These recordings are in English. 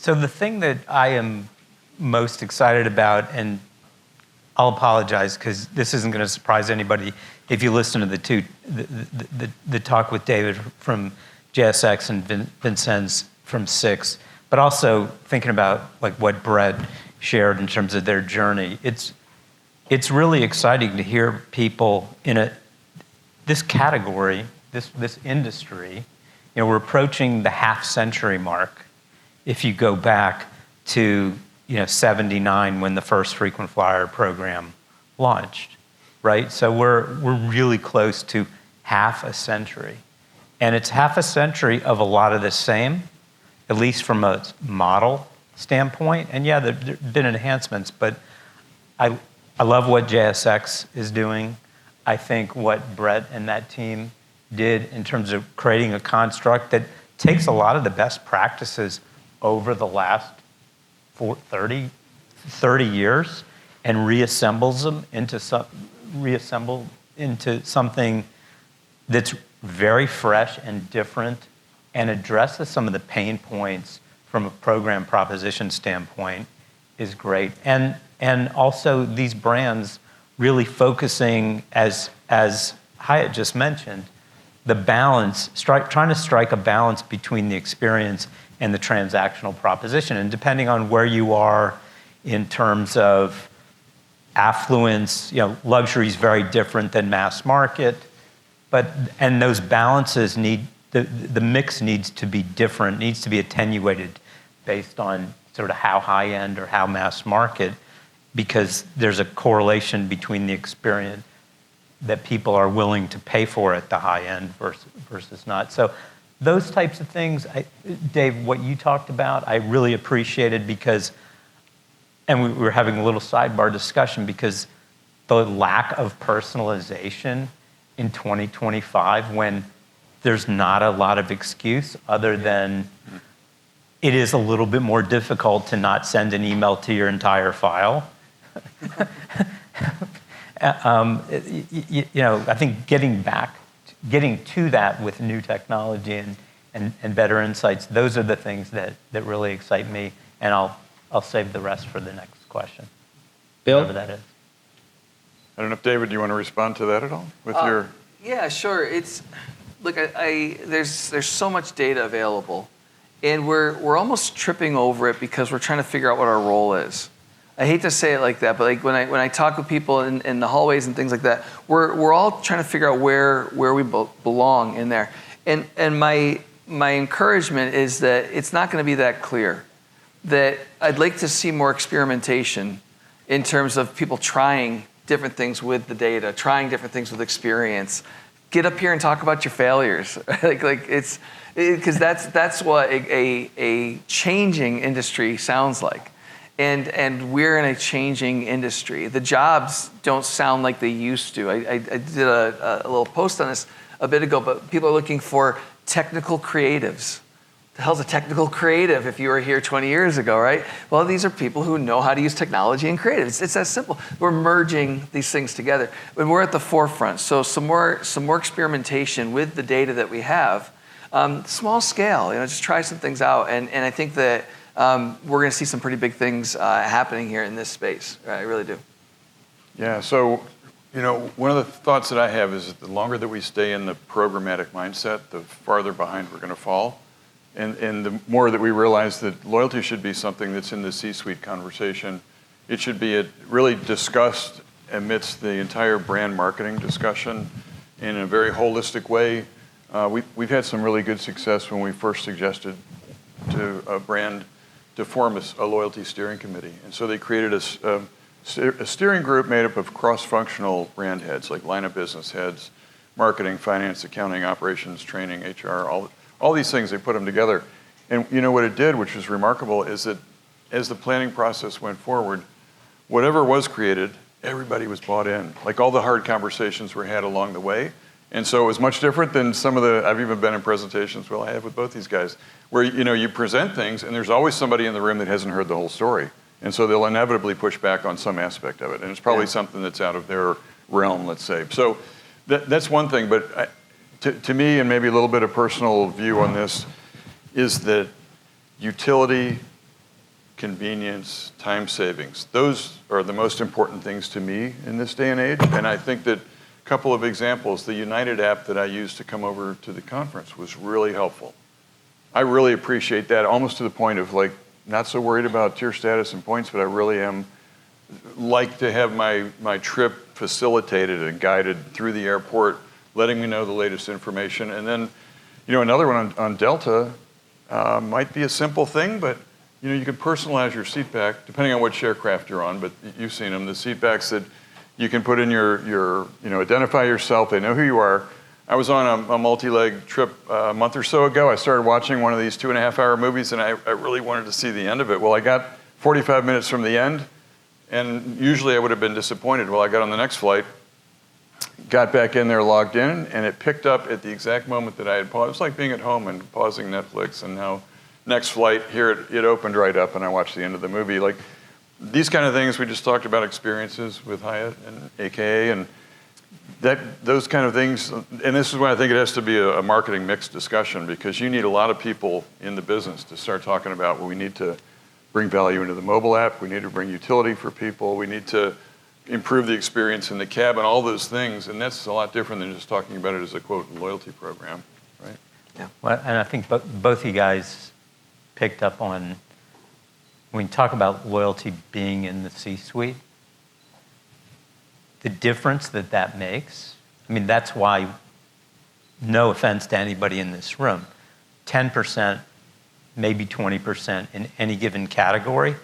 So the thing that I am most excited about, and I'll apologize because this isn't going to surprise anybody if you listen to the talk with David from JSX and Vincennes from Six, but also thinking about like what Brett shared in terms of their journey. It's really exciting to hear people in this category, this industry. We're approaching the half-century mark. If you go back to 79 when the first frequent flyer program launched, right? So we're really close to half a century. And it's half a century of a lot of the same, at least from a model standpoint. And yeah, there've been enhancements, but I love what JSX is doing. I think what Brett and that team did in terms of creating a construct that takes a lot of the best practices over the last 30 years and reassembles them into something that's very fresh and different and addresses some of the pain points from a program proposition standpoint is great. And also these brands really focusing, as Hyatt just mentioned, the balance, trying to strike a balance between the experience and the transactional proposition. And depending on where you are in terms of affluence, luxury is very different than mass market, and those balances the mix needs to be different, needs to be attenuated based on sort of how high end or how mass market, because there's a correlation between the experience that people are willing to pay for at the high end versus not. So those types of things, Dave, what you talked about, I really appreciated and we were having a little sidebar discussion because the lack of personalization in 2025 when there's not a lot of excuse other than it is a little bit more difficult to not send an email to your entire file. I think getting to that with new technology and better insights, those are the things that really excite me, and I'll save the rest for the next question. Bill? Whatever that is. I don't know if, David, do you want to respond to that at all? Yeah, sure. Look, there's so much data available, and we're almost tripping over it because we're trying to figure out what our role is. I hate to say it like that, but like when I talk with people in the hallways and things like that, we're all trying to figure out where we belong in there. And my encouragement is that it's not going to be that clear. That I'd like to see more experimentation in terms of people trying different things with the data, trying different things with experience. Get up here and talk about your failures. It's because that's what a changing industry sounds like. And we're in a changing industry. The jobs don't sound like they used to. I did a little post on this a bit ago, but people are looking for technical creatives. The hell's a technical creative if you were here 20 years ago, right? Well, these are people who know how to use technology and creative. It's that simple. We're merging these things together. And we're at the forefront. So some more experimentation with the data that we have. Small scale, just try some things out. And I think that we're going to see some pretty big things happening here in this space. I really do. Yeah, so, one of the thoughts that I have is that the longer that we stay in the programmatic mindset, the farther behind we're going to fall. And the more that we realize that loyalty should be something that's in the C-suite conversation, it should be really discussed amidst the entire brand marketing discussion in a very holistic way. We've had some really good success when we first suggested to a brand to form a loyalty steering committee. And so they created a steering group made up of cross-functional brand heads, like line of business heads, marketing, finance, accounting, operations, training, HR, all these things, they put them together. And what it did, which was remarkable, is that as the planning process went forward, whatever was created, everybody was bought in. Like all the hard conversations were had along the way. And so it was much different than I've even been in presentations, I have with both these guys, where you present things and there's always somebody in the room that hasn't heard the whole story. And so they'll inevitably push back on some aspect of it. And it's probably something that's out of their realm, let's say. So that's one thing, but to me, and maybe a little bit of personal view on this, is that utility convenience, time savings. Those are the most important things to me in this day and age. And I think that a couple of examples, the United app that I used to come over to the conference was really helpful. I really appreciate that, almost to the point of like, not so worried about tier status and points, but I really am like to have my trip facilitated and guided through the airport, letting me know the latest information. And then, another one on Delta might be a simple thing, but you can personalize your seat back depending on which aircraft you're on, but you've seen them, the seat backs that you can put in your identify yourself, they know who you are. I was on a multi-leg trip a month or so ago. I started watching one of these 2.5-hour movies, and I really wanted to see the end of it. Well, I got 45 minutes from the end, and usually I would have been disappointed. Well, I got on the next flight, got back in there, logged in, and it picked up at the exact moment that I had paused. It was like being at home and pausing Netflix, and now next flight, here it opened right up, and I watched the end of the movie. Like, these kind of things, we just talked about experiences with Hyatt and AKA, and those kind of things, and this is why I think it has to be a marketing mix discussion, because you need a lot of people in the business to start talking about, well, we need to bring value into the mobile app, we need to bring utility for people, we need to improve the experience in the cab, and all those things, and that's a lot different than just talking about it as a, quote, loyalty program, right? Yeah. Well, and I think both of you guys picked up on, when we talk about loyalty being in the C-suite, the difference that makes. I mean, that's why, no offense to anybody in this room, 10%, maybe 20% in any given category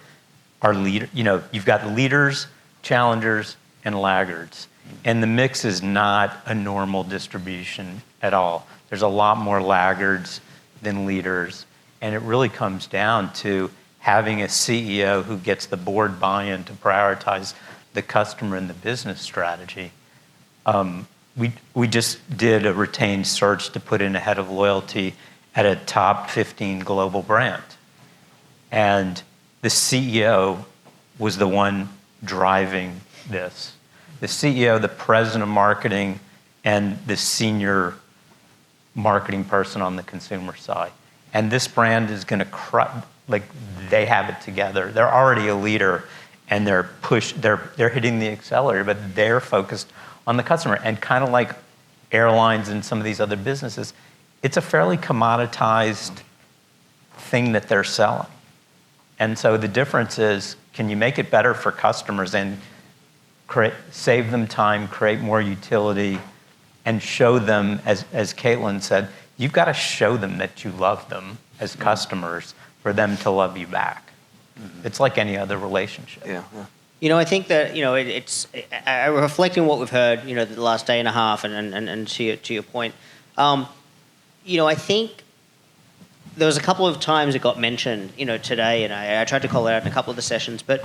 are you've got leaders, challengers, and laggards. And the mix is not a normal distribution at all. There's a lot more laggards than leaders. And it really comes down to having a CEO who gets the board buy-in to prioritize the customer and the business strategy. We just did a retained search to put in a head of loyalty at a top 15 global brand. And the CEO was the one driving this. The CEO, the president of marketing, and the senior marketing person on the consumer side. And this brand is going to they have it together. They're already a leader, and they're hitting the accelerator, but they're focused on the customer. And kind of like airlines and some of these other businesses, it's a fairly commoditized thing that they're selling. And so the difference is, can you make it better for customers and save them time, create more utility, and show them, as Caitlin said, you've got to show them that you love them as customers for them to love you back. Mm-hmm. It's like any other relationship. Yeah. I think that, it's reflecting what we've heard, the last day and a half, and to your point, I think there was a couple of times it got mentioned, today, and I tried to call it out in a couple of the sessions, but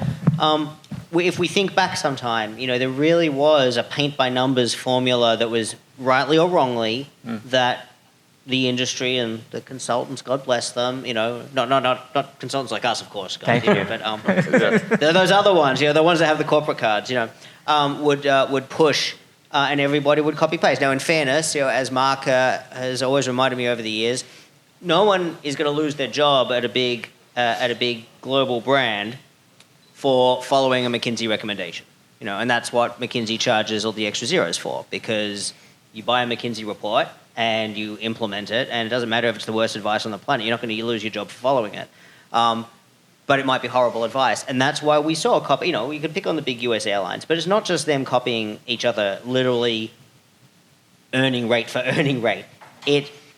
if we think back sometime, there really was a paint-by-numbers formula that was, rightly or wrongly, that the industry and the consultants, God bless them, not consultants like us, of course, God, Thank you. but those other ones, the ones that have the corporate cards, would push, and everybody would copy-paste. Now, in fairness, as Mark has always reminded me over the years, no one is going to lose their job at a big global brand for following a McKinsey recommendation, and that's what McKinsey charges all the extra zeros for, because you buy a McKinsey report and you implement it, and it doesn't matter if it's the worst advice on the planet, you're not going to lose your job for following it. But it might be horrible advice, and that's why we saw copy. You can pick on the big US airlines, but it's not just them copying each other, literally earning rate for earning rate.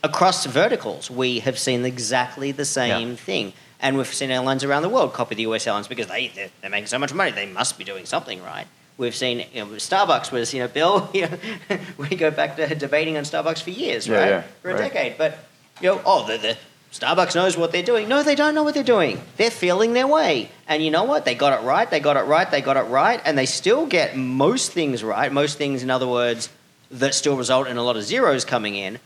Across verticals, we have seen exactly the same thing. And we've seen airlines around the world copy the US airlines because they're making so much money, they must be doing something right. We've seen, Starbucks was, Bill, we go back to debating on Starbucks for years, right? Yeah, for a decade. But, the Starbucks knows what they're doing. No, they don't know what they're doing. They're feeling their way. And you know what? They got it right, and they still get most things right. Most things, in other words, that still result in a lot of zeros coming in.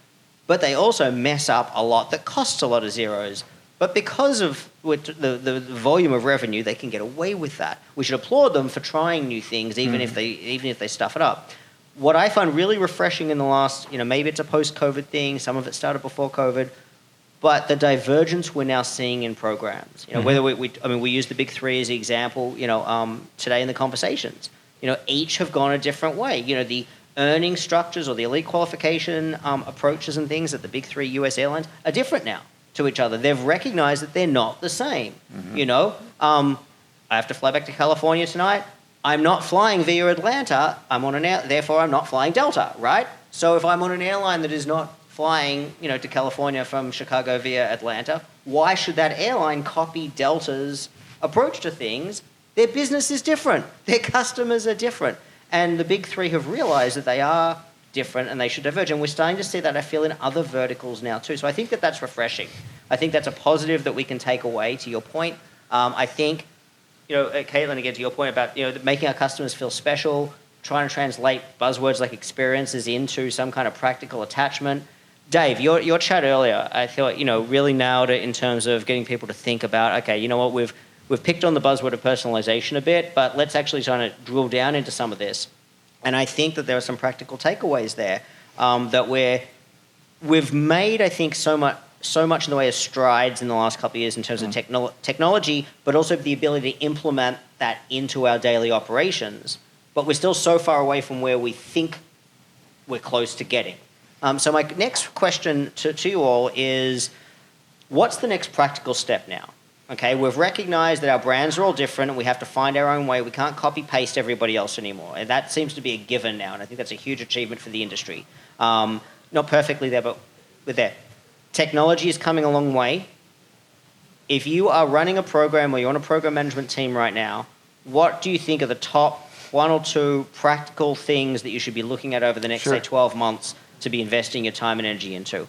But they also mess up a lot that costs a lot of zeros. But because of the volume of revenue, they can get away with that. We should applaud them for trying new things, even if they stuff it up. What I find really refreshing in the last, maybe it's a post-COVID thing, some of it started before COVID, but the divergence we're now seeing in programs, whether we use the big three as the example, today in the conversations, each have gone a different way. The earning structures or the elite qualification approaches and things at the big three US airlines are different now to each other. They've recognized that they're not the same. I have to fly back to California tonight. I'm not flying via Atlanta. Therefore I'm not flying Delta, right? So if I'm on an airline that is not flying, to California from Chicago via Atlanta, why should that airline copy Delta's approach to things? Their business is different. Their customers are different. And the big three have realized that they are different and they should diverge. And we're starting to see that, I feel, in other verticals now too. So I think that that's refreshing. I think that's a positive that we can take away, to your point. I think, Caitlin, again, to your point about, making our customers feel special, trying to translate buzzwords like experiences into some kind of practical attachment. Dave, your chat earlier, I thought, really nailed it in terms of getting people to think about, okay, you know what, we've picked on the buzzword of personalization a bit, but let's actually try to drill down into some of this. And I think that there are some practical takeaways there that we've made, I think, so much in the way of strides in the last couple of years in terms of technology, but also the ability to implement that into our daily operations. But we're still so far away from where we think we're close to getting. So my next question to you all is, what's the next practical step now? Okay, we've recognized that our brands are all different and we have to find our own way. We can't copy-paste everybody else anymore. And that seems to be a given now, and I think that's a huge achievement for the industry. Not perfectly there, but we're there. Technology is coming a long way. If you are running a program or you're on a program management team right now, what do you think are the top 1 or 2 practical things that you should be looking at over the next, say, 12 months to be investing your time and energy into?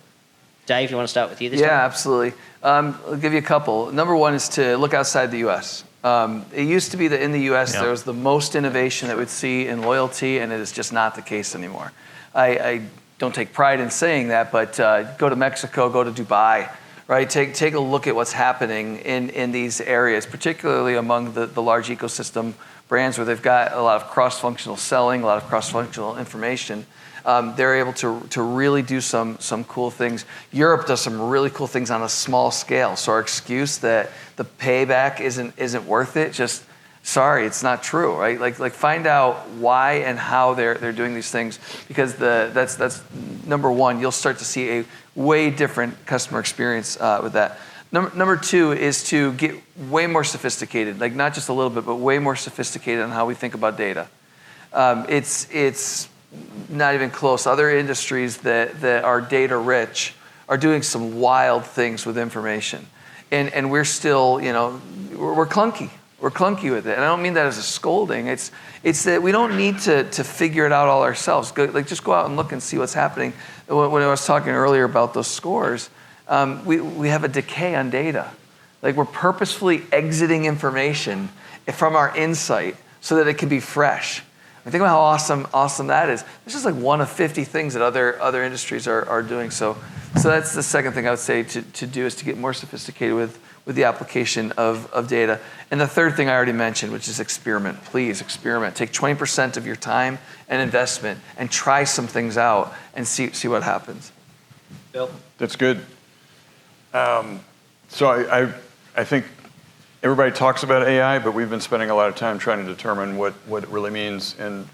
Dave, you want to start with you this time? Yeah, absolutely. I'll give you a couple. Number one is to look outside the U.S. It used to be that in the U.S. there was the most innovation that we'd see in loyalty, and it is just not the case anymore. I don't take pride in saying that, but go to Mexico, go to Dubai, right? Take a look at what's happening in these areas, particularly among the large ecosystem brands where they've got a lot of cross-functional selling, a lot of cross-functional information. They're able to really do some cool things. Europe does some really cool things on a small scale. So our excuse that the payback isn't worth it, just sorry, it's not true, right? Like find out why and how they're doing these things, because that's number one. You'll start to see a way different customer experience with that. Number two is to get way more sophisticated, like not just a little bit, but way more sophisticated on how we think about data. It's not even close. Other industries that are data rich are doing some wild things with information. And we're still, we're clunky. We're clunky with it. And I don't mean that as a scolding. It's that we don't need to figure it out all ourselves. Just go out and look and see what's happening. When I was talking earlier about those scores, we have a decay on data. Like we're purposefully exiting information from our insight so that it can be fresh. Think about how awesome that is. It's just like one of 50 things that other industries are doing. So that's the second thing I would say to do, is to get more sophisticated with the application of data. And the third thing I already mentioned, which is experiment. Please experiment. Take 20% of your time and investment and try some things out and see what happens. Bill? That's good. So I think everybody talks about AI, but we've been spending a lot of time trying to determine what it really means. And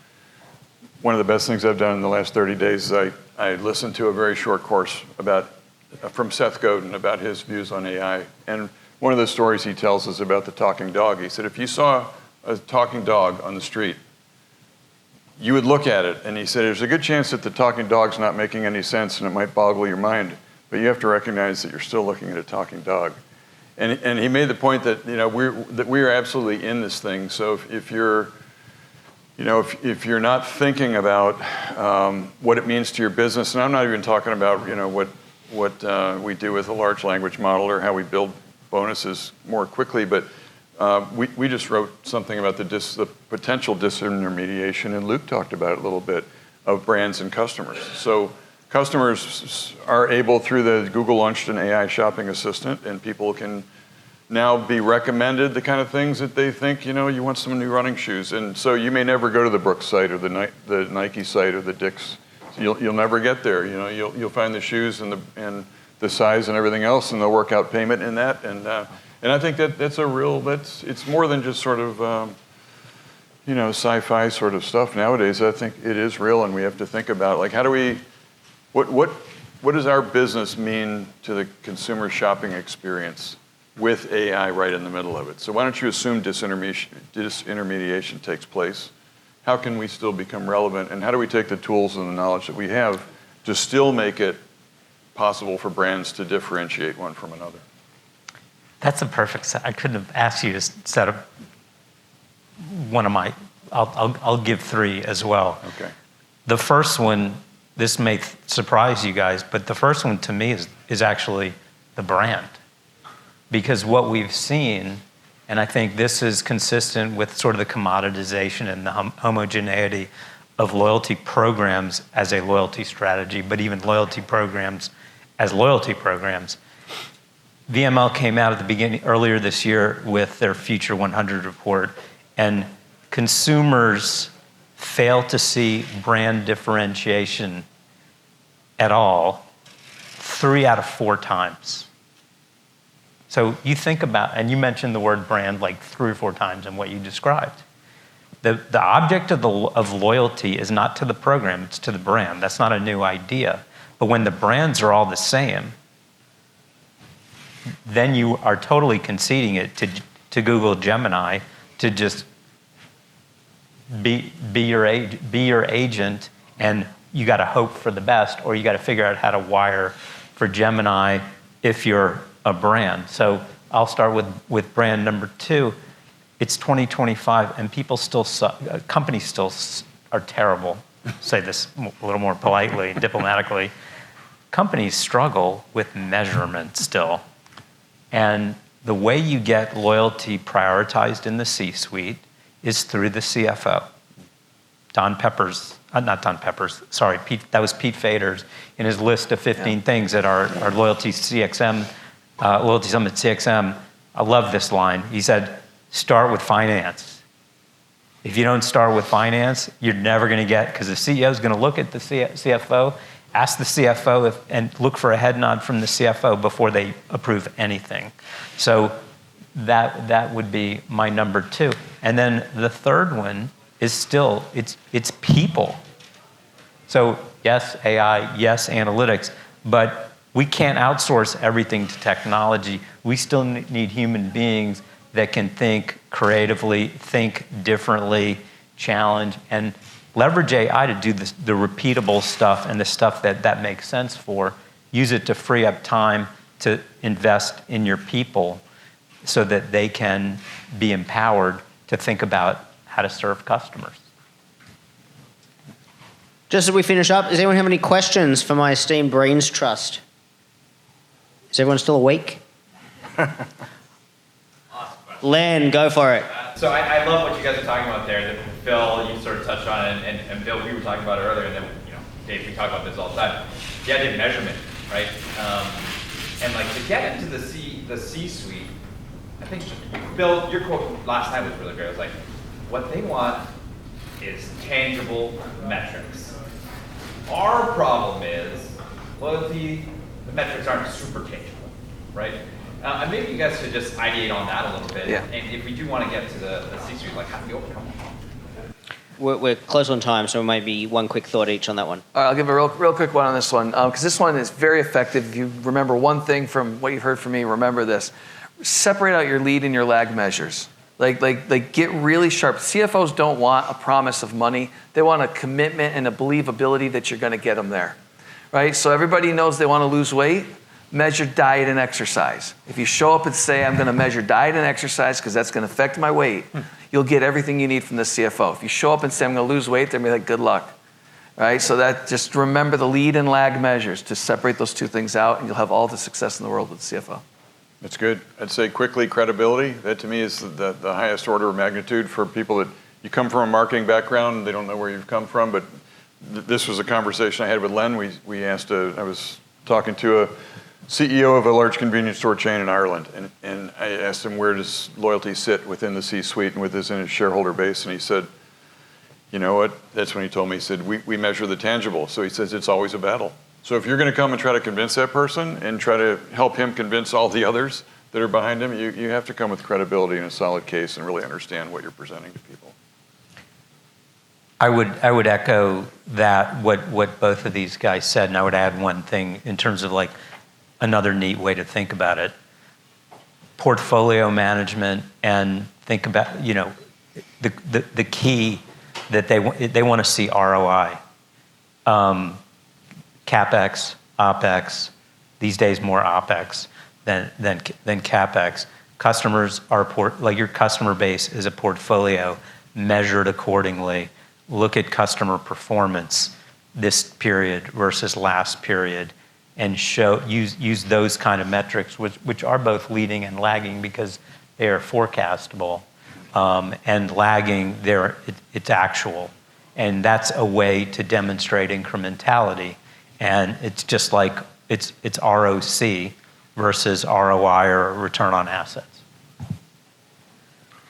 one of the best things I've done in the last 30 days is I listened to a very short course from Seth Godin about his views on AI. And one of the stories he tells is about the talking dog. He said, if you saw a talking dog on the street, you would look at it. And he said, there's a good chance that the talking dog's not making any sense and it might boggle your mind, but you have to recognize that you're still looking at a talking dog. And he made the point that we are absolutely in this thing. So if you're not thinking about what it means to your business, and I'm not even talking about what we do with a large language model or how we build bonuses more quickly, but we just wrote something about the potential disintermediation, and Luke talked about it a little bit, of brands and customers. So customers are able, through the Google launched an AI shopping assistant, and people can now be recommended the kind of things that they think, you want some new running shoes. And so you may never go to the Brooks site or the Nike site or the Dick's. You'll never get there. You'll find the shoes and the size and everything else, and they'll work out payment in that. And I think that's it's more than just sort of, sci-fi sort of stuff nowadays. I think it is real, and we have to think about, like, what does our business mean to the consumer shopping experience with AI right in the middle of it? So why don't you assume disintermediation takes place? How can we still become relevant? And how do we take the tools and the knowledge that we have to still make it possible for brands to differentiate one from another? That's a perfect I couldn't have asked you to set up one of my, I'll give three as well. Okay. The first one, this may surprise you guys, but the first one to me is actually the brand. Because what we've seen, and I think this is consistent with sort of the commoditization and the homogeneity of loyalty programs as a loyalty strategy, but even loyalty programs as loyalty programs. VML came out at the beginning, earlier this year, with their Future 100 report, and consumers fail to see brand differentiation at all 3 out of 4 times. So you think about, and you mentioned the word brand like 3 or 4 times in what you described. The object of loyalty is not to the program, it's to the brand. That's not a new idea. But when the brands are all the same, then you are totally conceding it to Google Gemini to just be your agent, and you got to hope for the best, or you got to figure out how to wire for Gemini if you're a brand. So I'll start with brand number 2. It's 2025, and people still companies still are terrible. Say this a little more politely and diplomatically. Companies struggle with measurement still. And the way you get loyalty prioritized in the C-suite is through the CFO. That was Pete Fader's in his list of 15 things at our Loyalty CXM, Loyalty Summit CXM. I love this line. He said, start with finance. If you don't start with finance, you're never going to get, because the CEO is going to look at the CFO, ask the CFO and look for a head nod from the CFO before they approve anything. So that would be my number 2. And then the third one is still, it's people. So yes, AI, yes, analytics, but we can't outsource everything to technology. We still need human beings that can think creatively, think differently, challenge, and leverage AI to do the repeatable stuff and the stuff that makes sense for. Use it to free up time to invest in your people so that they can be empowered to think about how to serve customers. Just as we finish up, does anyone have any questions for my esteemed Brains Trust? Is everyone still awake? Len, go for it. So I love what you guys are talking about there. That Phil, you sort of touched on it, and Bill, we were talking about it earlier, and then Dave, we talk about this all the time. The idea of measurement, right? And like to get into the C-suite, I think Bill, your quote last night was really great. It was like, what they want is tangible metrics. Our problem is loyalty. The metrics aren't super tangible, right? And maybe you guys should just ideate on that a little bit. Yeah. And if we do want to get to the C-suite, like how do we overcome that? We're close on time, so maybe one quick thought each on that one. All right, I'll give a real quick one on this one, because this one is very effective. If you remember one thing from what you've heard from me, remember this. Separate out your lead and your lag measures. Like get really sharp. CFOs don't want a promise of money. They want a commitment and a believability that you're going to get them there, right? So everybody knows they want to lose weight. Measure diet and exercise. If you show up and say, I'm going to measure diet and exercise because that's going to affect my weight, you'll get everything you need from the CFO. If you show up and say, I'm going to lose weight, they're going to be like, good luck. Right? So that just remember the lead and lag measures to separate those two things out, and you'll have all the success in the world with the CFO. That's good. I'd say quickly, credibility. That to me is the highest order of magnitude for people that you come from a marketing background, they don't know where you've come from, but this was a conversation I had with Len. I was talking to a CEO of a large convenience store chain in Ireland, and I asked him, where does loyalty sit within the C-suite and within his shareholder base? And he said, you know what? That's when he told me, he said, we measure the tangible. So he says, it's always a battle. So if you're going to come and try to convince that person and try to help him convince all the others that are behind him, you have to come with credibility and a solid case and really understand what you're presenting to people. I would echo that, what both of these guys said, and I would add one thing in terms of like another neat way to think about it. Portfolio management, and think about, you know, the key that they want to see ROI. CapEx, OpEx, these days more OpEx than CapEx. Customers are like your customer base is a portfolio measured accordingly. Look at customer performance this period versus last period, and use those kind of metrics, which are both leading and lagging because they are forecastable, and lagging it's actual, and that's a way to demonstrate incrementality. And it's just like it's ROC versus ROI, or return on assets.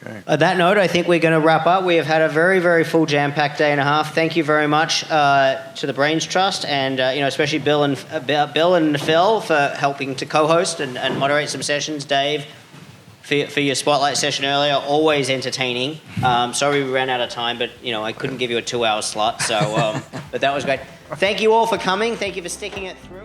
Okay. On that note, I think we're going to wrap up. We have had a very, very full jam-packed day and a half. Thank you very much to the Brains Trust, and especially Bill and Phil for helping to co-host and moderate some sessions. Dave, for your spotlight session earlier, always entertaining. Sorry we ran out of time, but I couldn't give you a 2-hour slot. So, but that was great. Thank you all for coming. Thank you for sticking it through.